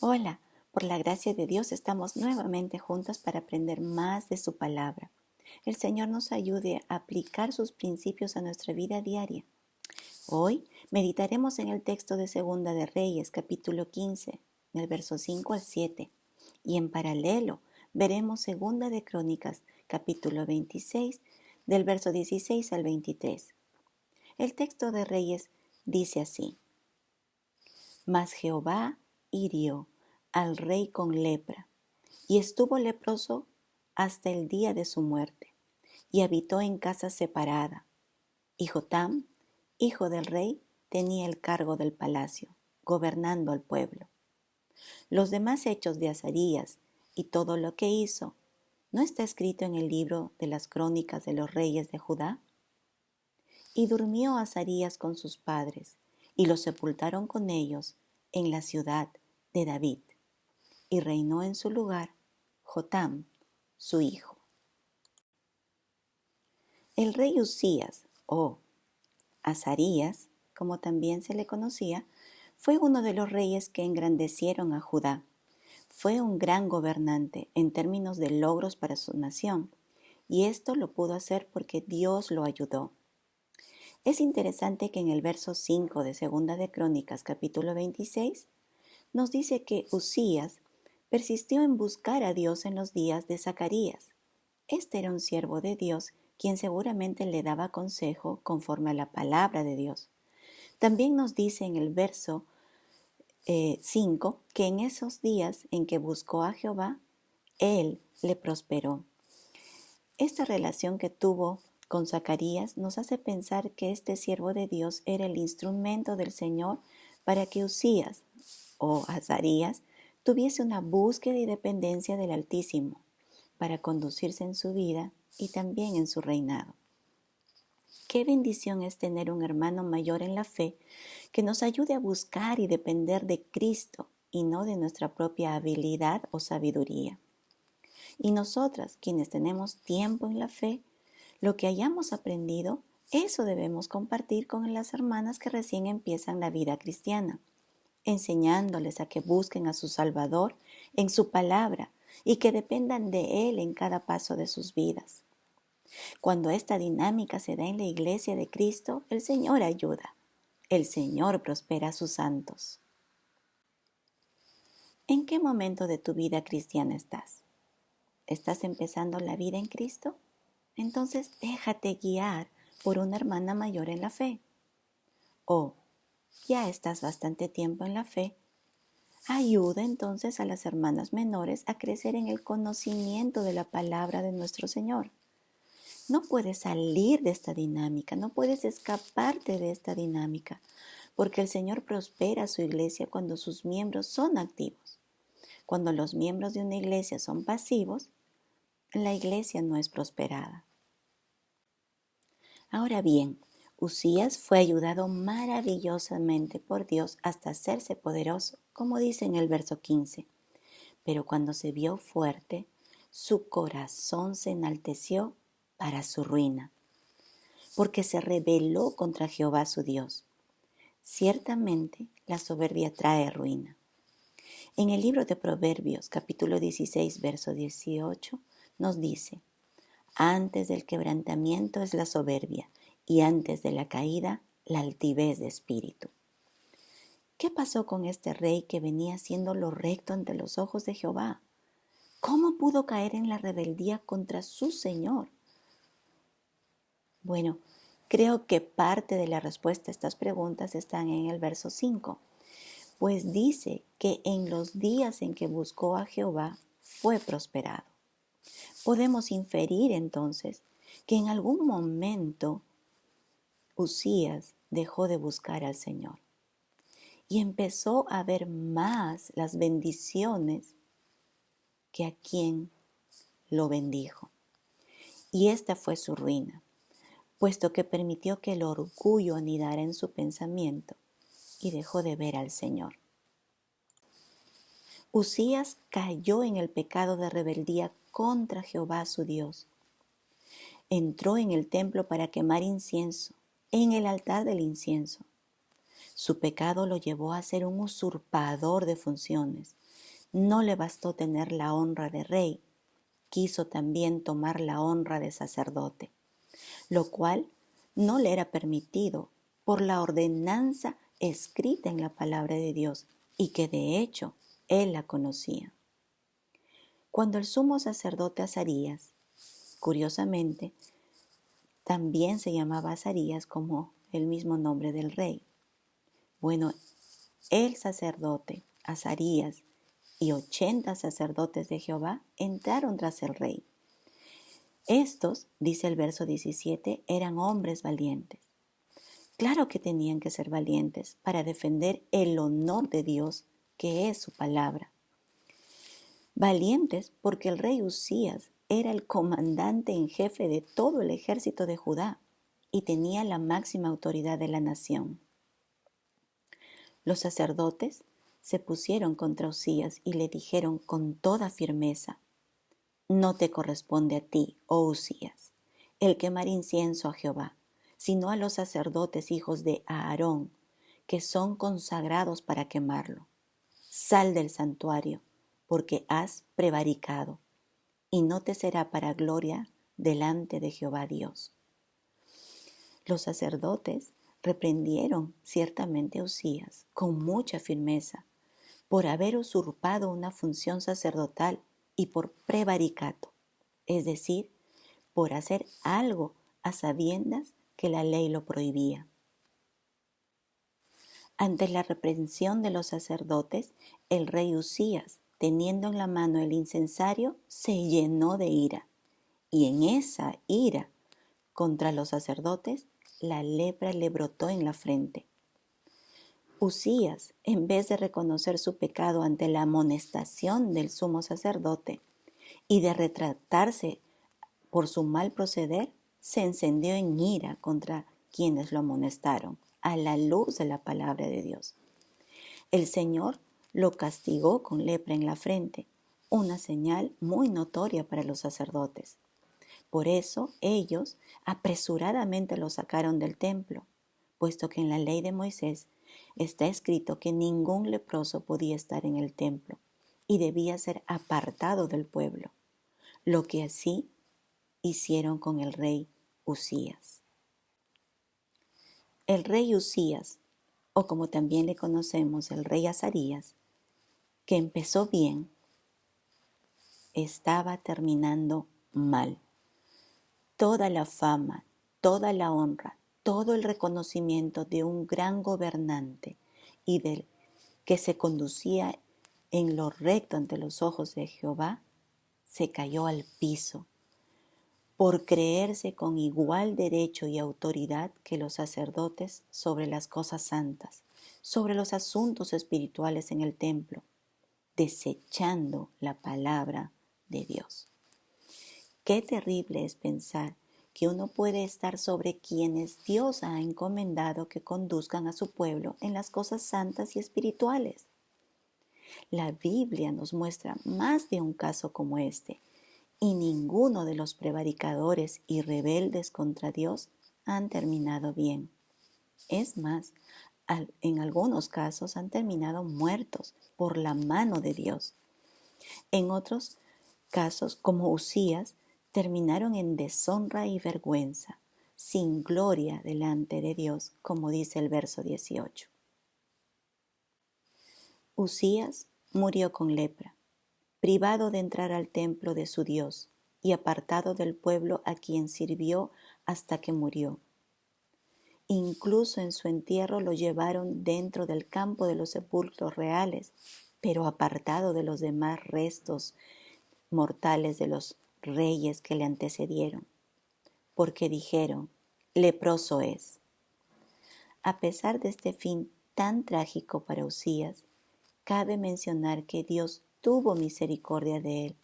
Hola, por la gracia de Dios estamos nuevamente juntos para aprender más de su palabra. El Señor nos ayude a aplicar sus principios a nuestra vida diaria. Hoy meditaremos en el texto de Segunda de Reyes, capítulo 15, del verso 5 al 7, y en paralelo veremos Segunda de Crónicas, capítulo 26, del verso 16 al 23. El texto de Reyes dice así: Mas Jehová hirió al rey con lepra, y estuvo leproso hasta el día de su muerte, y habitó en casa separada. Y Jotam, hijo del rey, tenía el cargo del palacio, gobernando al pueblo. Los demás hechos de Azarías y todo lo que hizo, ¿no está escrito en el libro de las crónicas de los reyes de Judá? Y durmió Azarías con sus padres, y lo sepultaron con ellos en la ciudad de David, y reinó en su lugar Jotam, su hijo. El rey Usías, o Azarías, como también se le conocía, fue uno de los reyes que engrandecieron a Judá. Fue un gran gobernante en términos de logros para su nación, y esto lo pudo hacer porque Dios lo ayudó. Es interesante que en el verso 5 de Segunda de Crónicas, capítulo 26, nos dice que Usías persistió en buscar a Dios en los días de Zacarías. Este era un siervo de Dios quien seguramente le daba consejo conforme a la palabra de Dios. También nos dice en el verso 5 que en esos días en que buscó a Jehová, Él le prosperó. Esta relación que tuvo con Zacarías nos hace pensar que este siervo de Dios era el instrumento del Señor para que Usías o Azarías tuviese una búsqueda y dependencia del Altísimo para conducirse en su vida y también en su reinado. Qué bendición es tener un hermano mayor en la fe que nos ayude a buscar y depender de Cristo y no de nuestra propia habilidad o sabiduría. Y nosotras, quienes tenemos tiempo en la fe, lo que hayamos aprendido, eso debemos compartir con las hermanas que recién empiezan la vida cristiana, enseñándoles a que busquen a su Salvador en su palabra y que dependan de Él en cada paso de sus vidas. Cuando esta dinámica se da en la iglesia de Cristo, el Señor ayuda. El Señor prospera a sus santos. ¿En qué momento de tu vida cristiana estás? ¿Estás empezando la vida en Cristo? Entonces déjate guiar por una hermana mayor en la fe. O ya estás bastante tiempo en la fe. Ayuda entonces a las hermanas menores a crecer en el conocimiento de la palabra de nuestro Señor. No puedes salir de esta dinámica, no puedes escaparte de esta dinámica, porque el Señor prospera a su iglesia cuando sus miembros son activos. Cuando los miembros de una iglesia son pasivos, la iglesia no es prosperada. Ahora bien, Usías fue ayudado maravillosamente por Dios hasta hacerse poderoso, como dice en el verso 15. Pero cuando se vio fuerte, su corazón se enalteció para su ruina, porque se rebeló contra Jehová su Dios. Ciertamente la soberbia trae ruina. En el libro de Proverbios, capítulo 16, verso 18, nos dice: Antes del quebrantamiento es la soberbia, y antes de la caída, la altivez de espíritu. ¿Qué pasó con este rey que venía haciendo lo recto ante los ojos de Jehová? ¿Cómo pudo caer en la rebeldía contra su Señor? Bueno, creo que parte de la respuesta a estas preguntas están en el verso 5, pues dice que en los días en que buscó a Jehová fue prosperado. Podemos inferir entonces que en algún momento Usías dejó de buscar al Señor y empezó a ver más las bendiciones que a quien lo bendijo. Y esta fue su ruina, puesto que permitió que el orgullo anidara en su pensamiento y dejó de ver al Señor. Usías cayó en el pecado de rebeldía contra Jehová su Dios. Entró en el templo para quemar incienso, en el altar del incienso. Su pecado lo llevó a ser un usurpador de funciones, No le bastó tener la honra de rey, quiso también tomar la honra de sacerdote, lo cual no le era permitido por la ordenanza escrita en la palabra de Dios y que de hecho él la conocía. Cuando el sumo sacerdote Azarías, curiosamente, también se llamaba Azarías como el mismo nombre del rey. Bueno, el sacerdote Azarías y 80 sacerdotes de Jehová entraron tras el rey. Estos, dice el verso 17, eran hombres valientes. Claro que tenían que ser valientes para defender el honor de Dios, que es su palabra. Valientes porque el rey Usías era el comandante en jefe de todo el ejército de Judá y tenía la máxima autoridad de la nación. Los sacerdotes se pusieron contra Usías y le dijeron con toda firmeza: no te corresponde a ti, oh Usías, el quemar incienso a Jehová, sino a los sacerdotes hijos de Aarón, que son consagrados para quemarlo. Sal del santuario, porque has prevaricado, y no te será para gloria delante de Jehová Dios. Los sacerdotes reprendieron ciertamente a Usías con mucha firmeza por haber usurpado una función sacerdotal y por prevaricato, es decir, por hacer algo a sabiendas que la ley lo prohibía. Ante la reprensión de los sacerdotes, el rey Usías, teniendo en la mano el incensario, se llenó de ira, y en esa ira contra los sacerdotes, la lepra le brotó en la frente. Usías, en vez de reconocer su pecado ante la amonestación del sumo sacerdote y de retractarse por su mal proceder, se encendió en ira contra quienes lo amonestaron a la luz de la palabra de Dios. El Señor lo castigó con lepra en la frente, una señal muy notoria para los sacerdotes. Por eso ellos apresuradamente lo sacaron del templo, puesto que en la ley de Moisés está escrito que ningún leproso podía estar en el templo y debía ser apartado del pueblo, lo que así hicieron con el rey Usías. El rey Usías, o como también le conocemos el rey Azarías, que empezó bien, estaba terminando mal. Toda la fama, toda la honra, todo el reconocimiento de un gran gobernante y del que se conducía en lo recto ante los ojos de Jehová, se cayó al piso por creerse con igual derecho y autoridad que los sacerdotes sobre las cosas santas, sobre los asuntos espirituales en el templo, desechando la palabra de Dios. Qué terrible es pensar que uno puede estar sobre quienes Dios ha encomendado que conduzcan a su pueblo en las cosas santas y espirituales. La Biblia nos muestra más de un caso como este, y ninguno de los prevaricadores y rebeldes contra Dios han terminado bien. Es más, en algunos casos han terminado muertos por la mano de Dios. En otros casos, como Usías, terminaron en deshonra y vergüenza, sin gloria delante de Dios, como dice el verso 18. Usías murió con lepra, privado de entrar al templo de su Dios y apartado del pueblo a quien sirvió hasta que murió. Incluso en su entierro lo llevaron dentro del campo de los sepulcros reales, pero apartado de los demás restos mortales de los reyes que le antecedieron, porque dijeron: leproso es. A pesar de este fin tan trágico para Usías, cabe mencionar que Dios tuvo misericordia de él,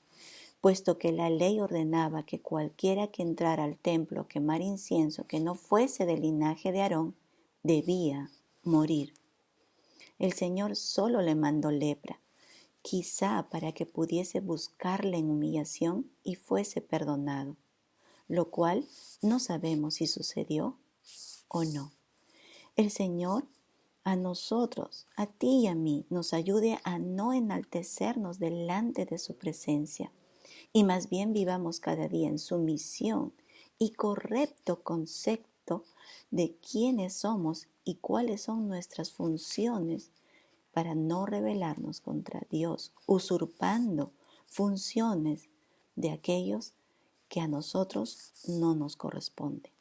puesto que la ley ordenaba que cualquiera que entrara al templo a quemar incienso que no fuese del linaje de Aarón, debía morir. El Señor solo le mandó lepra, quizá para que pudiese buscarle en humillación y fuese perdonado, lo cual no sabemos si sucedió o no. El Señor a nosotros, a ti y a mí, nos ayude a no enaltecernos delante de su presencia y más bien vivamos cada día en sumisión y correcto concepto de quiénes somos y cuáles son nuestras funciones para no rebelarnos contra Dios, usurpando funciones de aquellos que a nosotros no nos corresponden.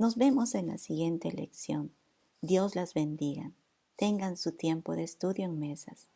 Nos vemos en la siguiente lección. Dios las bendiga. Tengan su tiempo de estudio en mesas.